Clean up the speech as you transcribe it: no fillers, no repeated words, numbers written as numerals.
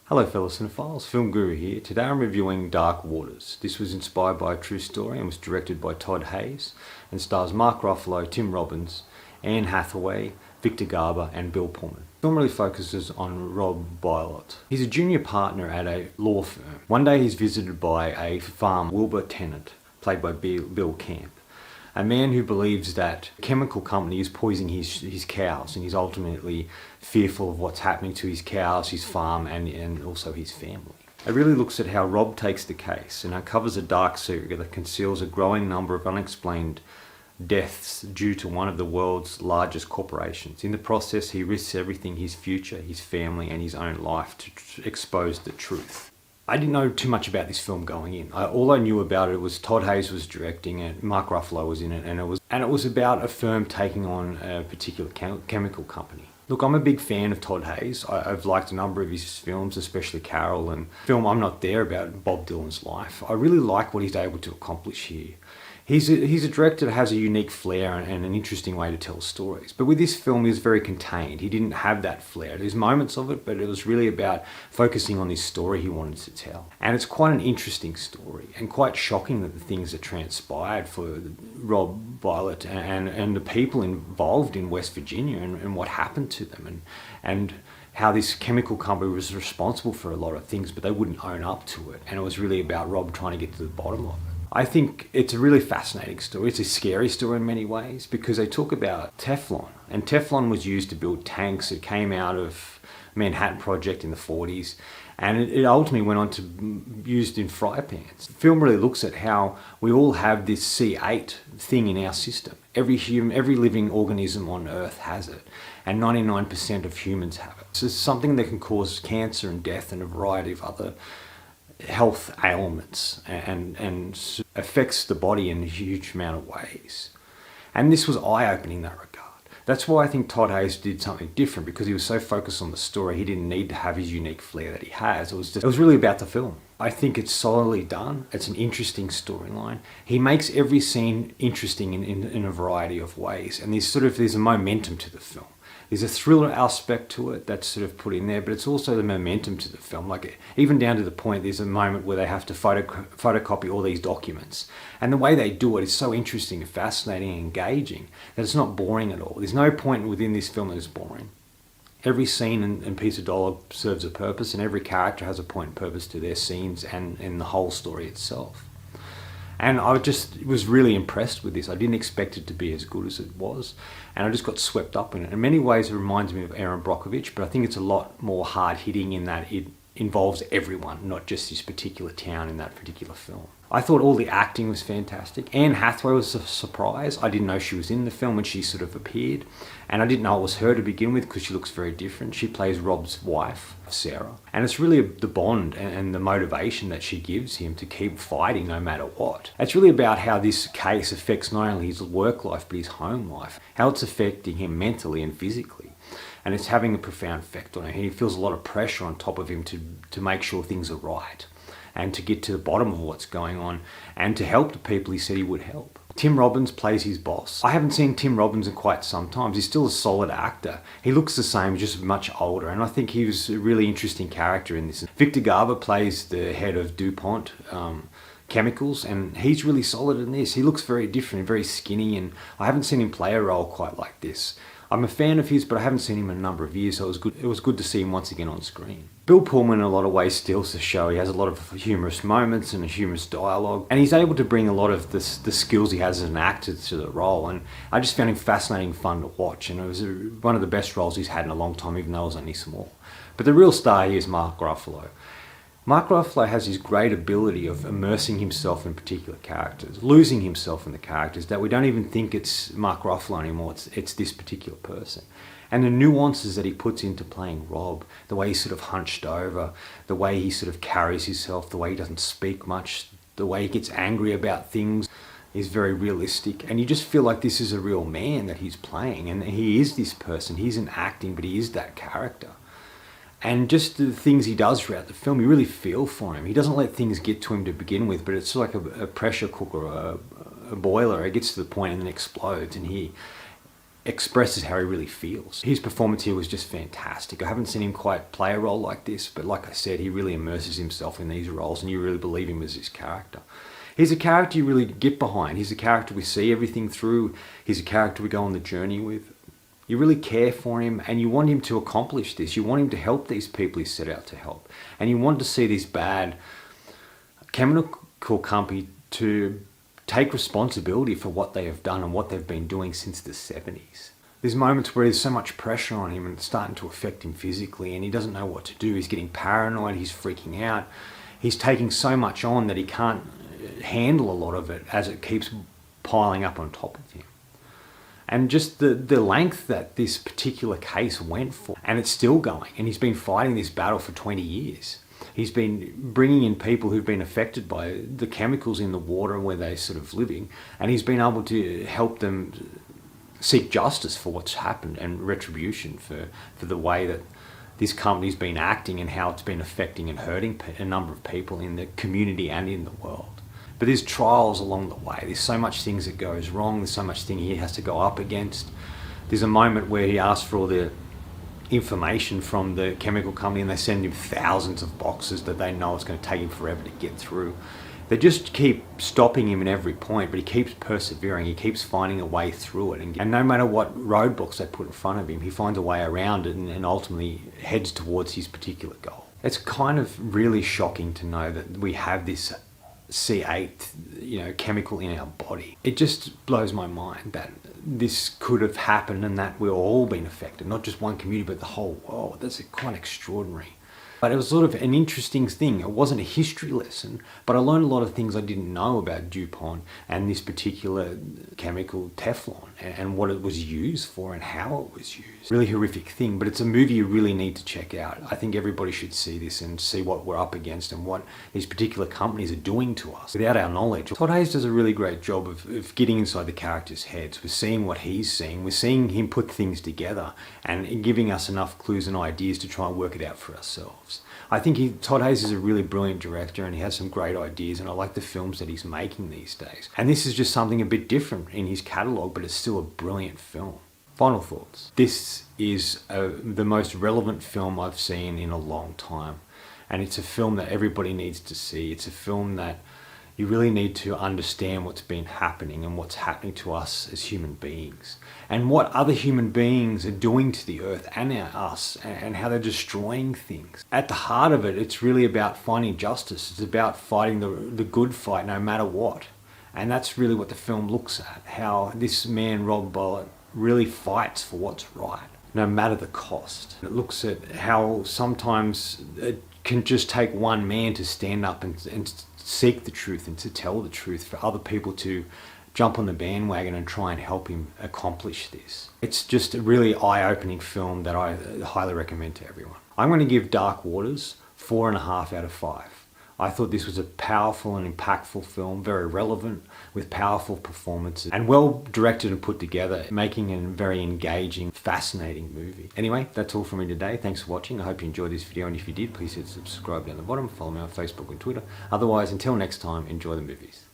Hello fellow cinephiles, Film Guru here. Today I'm reviewing Dark Waters. This was inspired by a true story and was directed by Todd Hayes and stars Mark Ruffalo, Tim Robbins, Anne Hathaway, Victor Garber and Bill Pullman. The film really focuses on Rob Bilott. He's a junior partner at a law firm. One day he's visited by a farm Wilbur tenant, played by Bill Camp. A man who believes that a chemical company is poisoning his cows, and he's ultimately fearful of what's happening to his cows, his farm, and also his family. It really looks at how Rob takes the case and uncovers a dark secret that conceals a growing number of unexplained deaths due to one of the world's largest corporations. In the process, he risks everything: his future, his family, and his own life to expose the truth. I didn't know too much about this film going in. All I knew about it was Todd Hayes was directing it, Mark Ruffalo was in it, and it was about a firm taking on a particular chemical company. Look, I'm a big fan of Todd Hayes. I've liked a number of his films, especially Carol and film I'm Not There about Bob Dylan's life. I really like what he's able to accomplish here. He's a director that has a unique flair and an interesting way to tell stories. But with this film, he was very contained. He didn't have that flair. There's moments of it, but it was really about focusing on this story he wanted to tell. And it's quite an interesting story and quite shocking that the things that transpired for Rob Bilott and the people involved in West Virginia and what happened to them and how this chemical company was responsible for a lot of things, but they wouldn't own up to it. And it was really about Rob trying to get to the bottom of it. I think it's a really fascinating story. It's a scary story in many ways because they talk about Teflon. And Teflon was used to build tanks. It came out of Manhattan Project in the 40s. And it ultimately went on to be used in fry pans. The film really looks at how we all have this C8 thing in our system. Every living organism on Earth has it. And 99% of humans have it. So it's something that can cause cancer and death and a variety of other health ailments and affects the body in a huge amount of ways. And this was eye-opening in that regard. That's why I think Todd Hayes did something different, because he was so focused on the story, he didn't need to have his unique flair that he has. It was really about the film. I think it's solidly done. It's an interesting storyline. He makes every scene interesting in a variety of ways, and there's a momentum to the film. There's a thriller aspect to it that's sort of put in there, but it's also the momentum to the film. Like, even down to the point, there's a moment where they have to photocopy all these documents. And the way they do it is so interesting and fascinating and engaging that it's not boring at all. There's no point within this film that is boring. Every scene and piece of dialogue serves a purpose, and every character has a point and purpose to their scenes and in the whole story itself. And I just was really impressed with this. I didn't expect it to be as good as it was. And I just got swept up in it. In many ways, it reminds me of Aaron Brockovich, but I think it's a lot more hard-hitting in that it involves everyone, not just this particular town in that particular film. I thought all the acting was fantastic. Anne Hathaway was a surprise. I didn't know she was in the film when she sort of appeared. And I didn't know it was her to begin with because she looks very different. She plays Rob's wife, Sarah. And it's really the bond and the motivation that she gives him to keep fighting no matter what. It's really about how this case affects not only his work life but his home life. How it's affecting him mentally and physically. And it's having a profound effect on him. He feels a lot of pressure on top of him to make sure things are right and to get to the bottom of what's going on and to help the people he said he would help. Tim Robbins plays his boss. I haven't seen Tim Robbins in quite some time. He's still a solid actor. He looks the same, just much older, and I think he was a really interesting character in this. Victor Garber plays the head of DuPont Chemicals, and he's really solid in this. He looks very different, very skinny, and I haven't seen him play a role quite like this. I'm a fan of his, but I haven't seen him in a number of years, so it was good to see him once again on screen. Bill Pullman, in a lot of ways, steals the show. He has a lot of humorous moments and a humorous dialogue, and he's able to bring a lot of the skills he has as an actor to the role, and I just found him fascinating, fun to watch, and it was one of the best roles he's had in a long time, even though it was only small. But the real star here is Mark Ruffalo. Mark Ruffalo has his great ability of immersing himself in particular characters, losing himself in the characters, that we don't even think it's Mark Ruffalo anymore, it's this particular person. And the nuances that he puts into playing Rob, the way he's sort of hunched over, the way he sort of carries himself, the way he doesn't speak much, the way he gets angry about things is very realistic. And you just feel like this is a real man that he's playing, and he is this person. He isn't acting, but he is that character. And just the things he does throughout the film, you really feel for him. He doesn't let things get to him to begin with, but it's like a pressure cooker, a boiler. It gets to the point and then explodes. And expresses how he really feels. His performance here was just fantastic. I haven't seen him quite play a role like this, but like I said, he really immerses himself in these roles and you really believe him as his character. He's a character you really get behind. He's a character we see everything through. He's a character we go on the journey with. You really care for him and you want him to accomplish this. You want him to help these people he set out to help. And you want to see this bad chemical company to take responsibility for what they have done and what they've been doing since the 70s. There's moments where there's so much pressure on him and it's starting to affect him physically and he doesn't know what to do. He's getting paranoid, he's freaking out. He's taking so much on that he can't handle a lot of it as it keeps piling up on top of him. And just the length that this particular case went for, and it's still going, and he's been fighting this battle for 20 years. He's been bringing in people who've been affected by the chemicals in the water where they're sort of living, and he's been able to help them seek justice for what's happened and retribution for the way that this company's been acting and how it's been affecting and hurting a number of people in the community and in the world. But there's trials along the way. There's so much things that goes wrong. There's so much thing he has to go up against. There's a moment where he asks for all the information from the chemical company and they send him thousands of boxes that they know it's going to take him forever to get through. They just keep stopping him at every point, but he keeps persevering. He keeps finding a way through it. And no matter what roadblocks they put in front of him, he finds a way around it and ultimately heads towards his particular goal. It's kind of really shocking to know that we have this C8, chemical in our body. It just blows my mind that this could have happened and that we've all been affected, not just one community, but the whole world. That's quite extraordinary. But it was sort of an interesting thing. It wasn't a history lesson, but I learned a lot of things I didn't know about DuPont and this particular chemical Teflon and what it was used for and how it was used. Really horrific thing, but it's a movie you really need to check out. I think everybody should see this and see what we're up against and what these particular companies are doing to us without our knowledge. Todd Hayes does a really great job of getting inside the characters' heads. We're seeing what he's seeing. We're seeing him put things together and giving us enough clues and ideas to try and work it out for ourselves. I think Todd Hayes is a really brilliant director and he has some great ideas and I like the films that he's making these days. And this is just something a bit different in his catalogue, but it's still a brilliant film. Final thoughts. This is the most relevant film I've seen in a long time. And it's a film that everybody needs to see. It's a film that you really need to understand what's been happening and what's happening to us as human beings and what other human beings are doing to the earth and us and how they're destroying things. At the heart of it, it's really about finding justice. It's about fighting the good fight no matter what. And that's really what the film looks at, how this man, Rob Bullitt, really fights for what's right, no matter the cost. It looks at how sometimes it can just take one man to stand up and seek the truth and to tell the truth for other people to jump on the bandwagon and try and help him accomplish this. It's just a really eye-opening film that I highly recommend to everyone. I'm going to give Dark Waters 4.5 out of 5. I thought this was a powerful and impactful film, very relevant, with powerful performances, and well directed and put together, making a very engaging, fascinating movie. Anyway, that's all from me today. Thanks for watching. I hope you enjoyed this video, and if you did, please hit subscribe down the bottom, follow me on Facebook and Twitter. Otherwise, until next time, enjoy the movies.